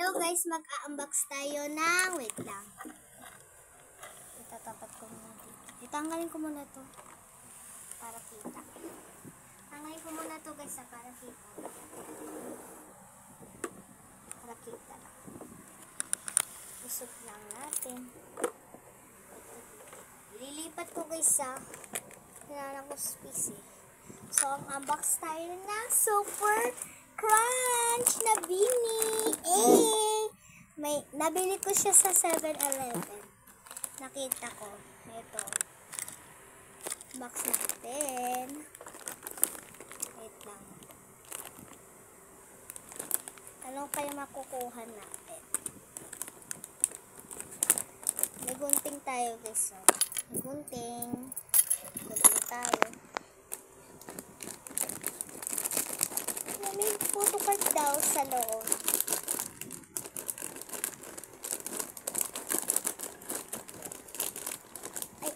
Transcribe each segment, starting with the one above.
Hello guys, mag-unbox tayo ng, wait lang. Itatapat ko muna dito. Itanggalin ko muna to para kita. Tanggalin ko muna to guys para kita. Para kita. Isot lang natin. Lilipat ko guys kailangan ko space eh. So, unbox tayo ng Super Crunch na Beanie. Nabili ko siya sa 7-Eleven. Nakita ko. Ito. Box natin. Wait lang. Ano kaya makukuha natin? May gunting tayo guys. May gunting. Gunting tayo. May photocard daw sa loob. Ay.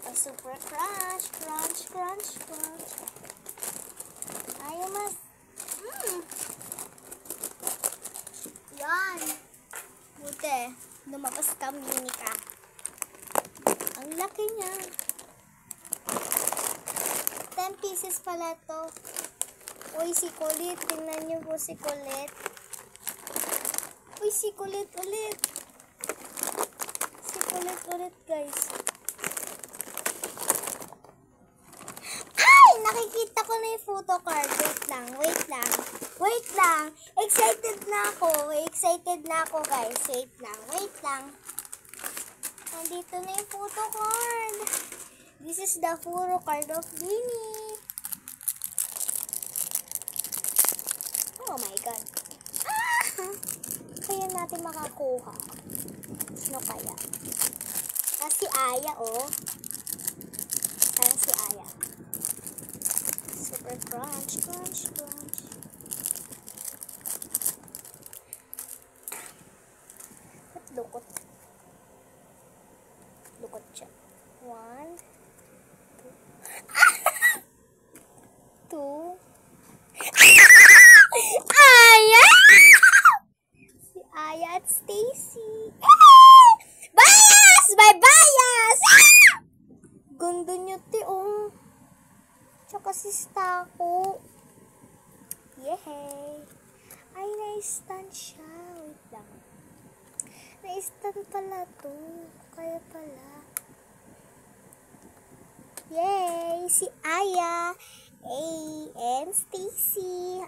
Ay, Super Crunch. Crunch. Ayaw mas. Yan. Buti. Lumabas ka, mini ka. Ang laki niya. 10 pieces pala to. Uy, si Kulit. Tingnan niyo po si Kulit. Uy, si Kulit ulit. Si Kulit ulit, guys. Ay! Nakikita ko na yung photocard. Wait lang. Excited na ako, guys. Wait lang. Nandito na yung photocard. This is the photocard of Beanie. Oh my God. Kaya natin makakuha. Sino kaya? Si Aya, oh. Parang si Aya. Super crunch. Ba't lukot? Lukot siya. 1, 2. Aya! Si Aya at Stacy. Bias! May bias! Ganda niyo, oh. Tsaka si Stako. Yehey! Ay, na-stand siya. Wait lang. Na-stand pala to. Kaya pala. Yay! Si Aya. And Stacy.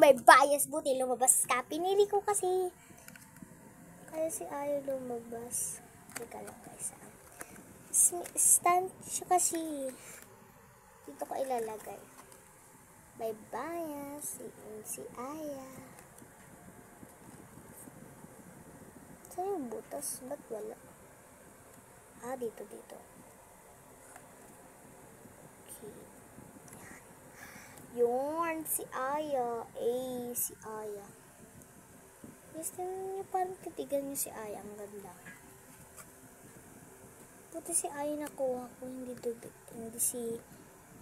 May bias. Buti lumabas ka. Pinili ko kasi. Kaya si Aya lumabas. Teka lang guys. Stand siya kasi. Dito ko ilalagay. May bias. Si Aya. Saan yung butas? Ba't wala? Dito. Yun, si Aya. Si Aya. Gusto niyo parang titigan niyo si Aya. Ang ganda. Buti si Aya nakuha ko. Hindi si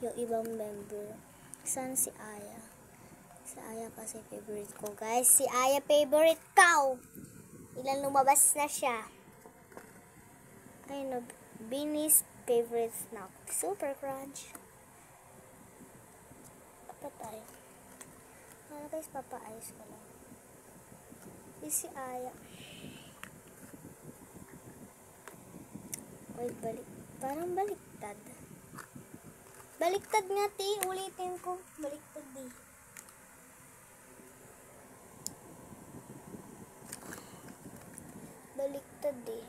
yung ibang member. Saan si Aya? Si Aya kasi favorite ko. Guys, si Aya favorite ko. Ilan lumabas na siya. Ayun, Beanie's favorite snack. Super Crunch. Tayo. Guys, papaayos ko lang. Si Aya. Wait, parang baliktad. Baliktad nga, ti. Ulitin ko. Baliktad, di. Baliktad, di.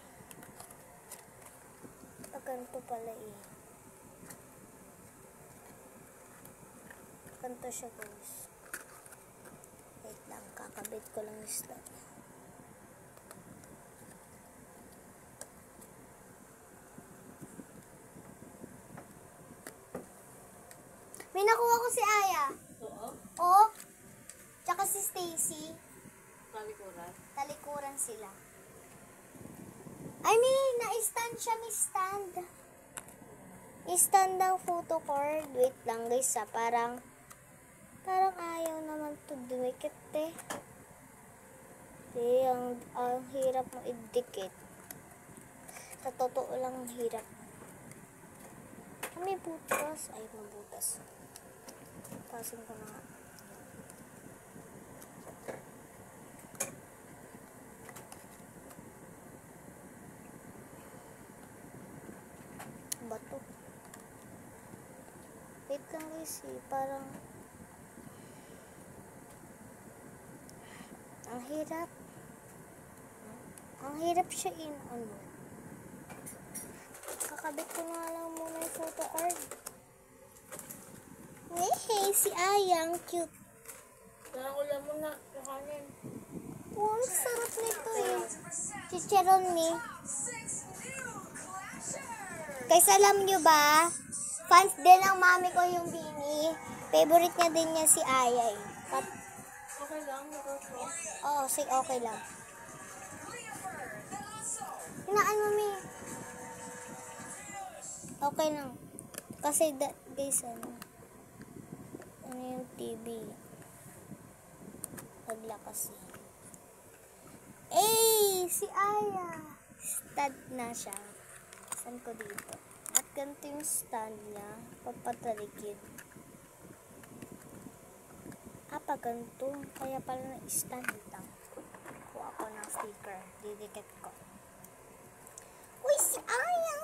Ganito pala eh. Ganito siya guys. Wait lang, kakabit ko lang yung stop. May nakuha ko si Aya. Oo? Oo. Tsaka si Stacy. Talikuran sila. I mean, na-stand siya, may stand. I-stand ang photocard. Wait lang guys parang ayaw naman to idikit eh. Ang hirap mo idikit. Sa totoo lang ang hirap. May butas. Ay, mabutas. Pasin ko na nga. Bato. Wait lang guys eh. Parang ang hirap. Ang hirap siya ano. Kakabit ko na lang muna yung photo card. Hey, si Ayang, cute. Kaya ko lang muna kakanin. Oh, ang sarap nito eh. Chicharon me. Guys, alam nyo ba? Fans din ang mami ko yung Bini. Favorite niya din niya si Aya eh. Okay lang, nag-cross. Oo, okay lang. Hinaan mami. Okay lang. Kasi guys, ano yung TV. Paglakas eh. Si Aya. Stud na siya. Saan ko dito? At ganito yung stand niya. Papatalikid. Ganito. Kaya pala na-stand lang. Kuha ko ng sticker. Didikit ko. Uy, si Aya!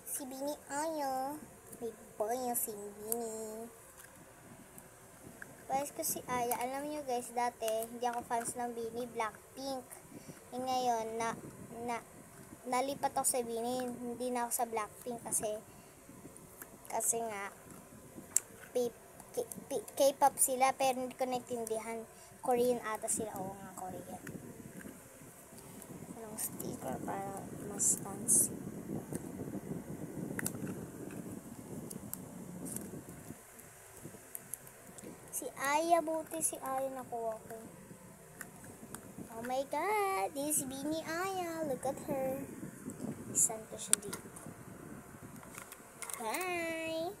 Si Bini Aya. May boy yung si Bini. Guys ko si Aya. Alam niyo guys, dati hindi ako fans ng Bini. Blackpink. Ngayon, nalipat ako sa Bini. Hindi na ako sa Blackpink kasi nga K-pop sila pero hindi ko naintindihan. Korean ata sila. Oo nga, Korean. Anong sticker para mas fancy. Si Aya, buti si Aya nakuha ko. Oh my god, this is Bini Aya. Look at her. Isan ko siya dito. Bye!